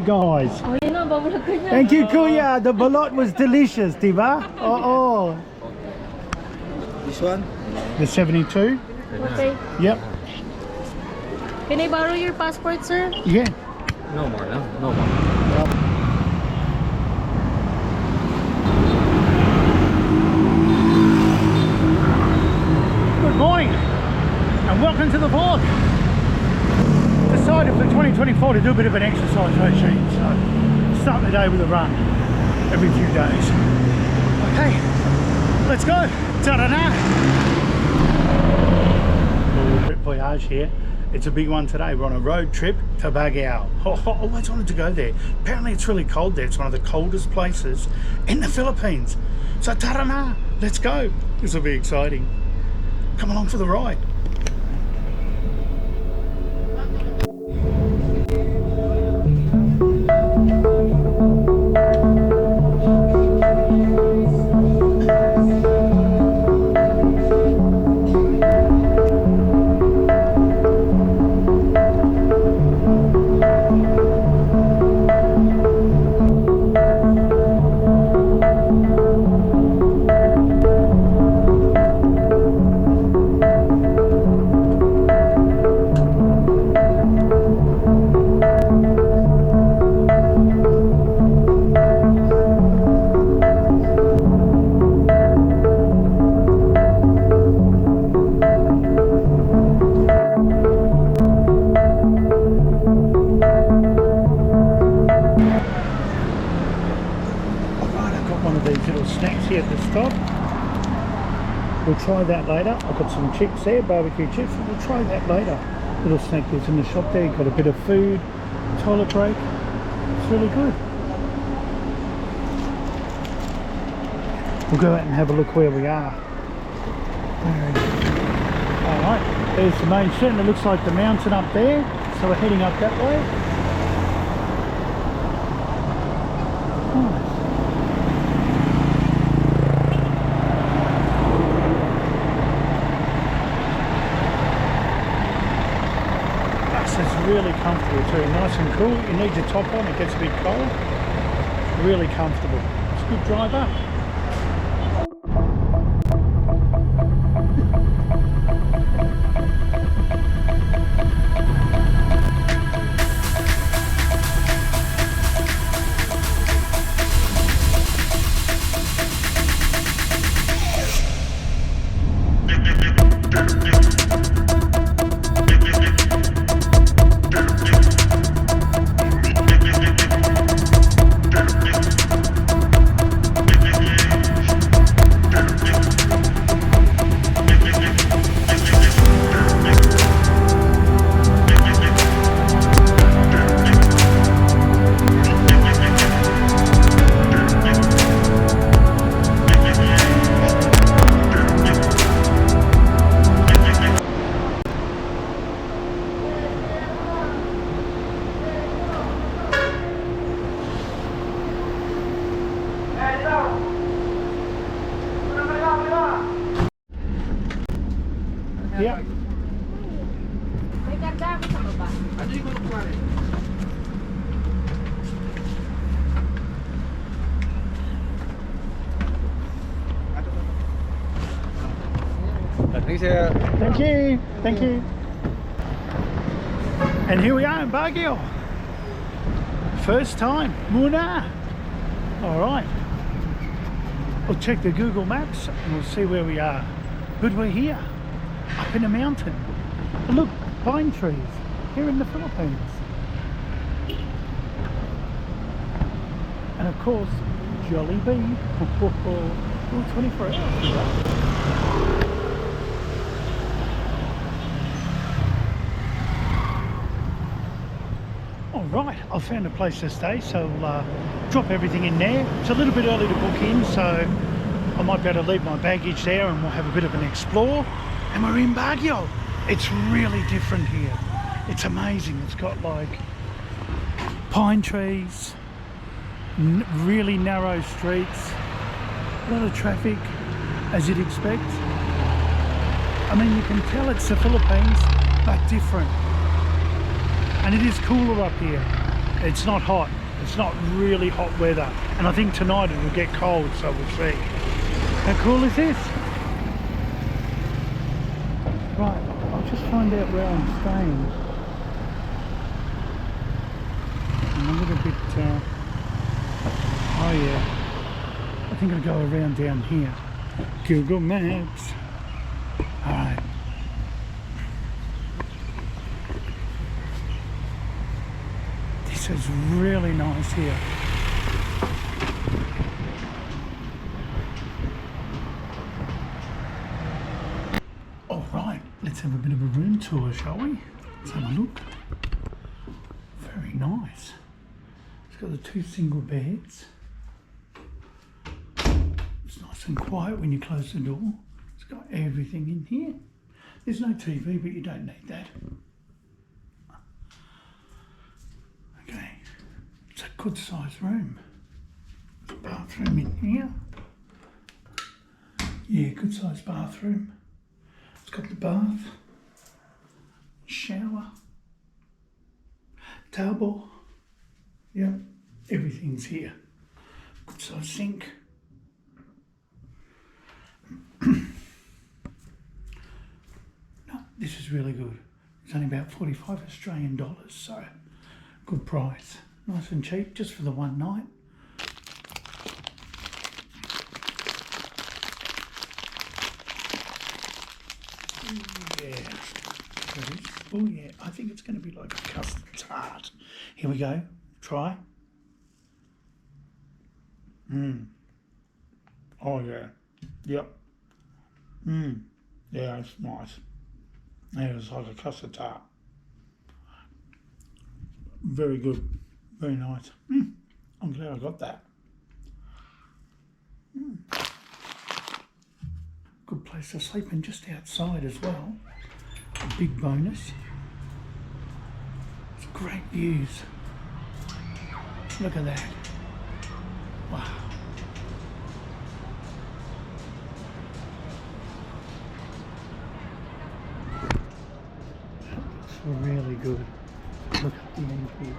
Guys. Oh, yun na, babulag ka niya. Thank you, Kuya. The balot was delicious, diba? Oh. This one? The 72? Okay. Yep. Can I borrow your passport, sir? Yeah. No more, no? No more. Good morning and welcome to the vlog. Decided for 2024 to do a bit of an exercise regime, so start the day with a run every few days. Okay, let's go. Ta-da-da. Little trip voyage here. It's a big one today. We're on a road trip to Baguio. I always wanted to go there. Apparently it's really cold there. It's one of the coldest places in the Philippines. So ta-da-da, let's go. This will be exciting. Come along for the ride. Snacks here at the stop. We'll try that later. I've got some chips there, barbecue chips. We'll try that later. Little snack that's in the shop there. You've got a bit of food, toilet break. It's really good. We'll go out and have a look where we are. Alright, there's the main street and it looks like the mountain up there. So we're heading up that way. Really comfortable too, nice and cool. You need your top on, it gets a bit cold. Really comfortable. It's a good drive up. Yeah. May ganda ako sa baba. Ano yung kukuha rin? Thanks, sir. Thank you. Thank you. And here we are in Baguio. First time. Muna. Alright. We'll check the Google Maps and we'll see where we are. Good, we're here. Up in a mountain. And look, pine trees here in the Philippines. And of course, Jollibee. 24 hours. Alright, I've found a place to stay, so I'll drop everything in there. It's a little bit early to book in, so I might be able to leave my baggage there and we'll have a bit of an explore. And we're in Baguio. It's really different here. It's amazing. It's got like pine trees, really narrow streets, a lot of traffic, as you'd expect. I mean, you can tell it's the Philippines, but different. And it is cooler up here. It's not hot. It's not really hot weather. And I think tonight it will get cold, so we'll see. How cool is this? Right, I'll just find out where I'm staying. I'm a little bit, oh yeah. I think I'll go around down here. Google Maps. Alright. This is really nice here. Alright, let's have a bit of a room tour, shall we? Let's have a look. Very nice. It's got the 2 single beds. It's nice and quiet when you close the door. It's got everything in here. There's no TV, but you don't need that. Okay, it's a good sized room. There's a bathroom in here. Yeah, good sized bathroom. It's got the bath, shower, table. Yeah, everything's here. Good sized sink. No, this is really good. It's only about 45 Australian dollars, so good price. Nice and cheap, just for the one night. Yeah. Oh yeah, I think it's going to be like a custard tart. Here we go. Try. Oh yeah. Yep. Yeah, it's nice. Yeah, it's like a custard tart. Very good. Very nice. I'm glad I got that. Good place to sleep, and just outside as well. A big bonus. It's great views. Look at that. Wow. That looks really good. Look at the end view.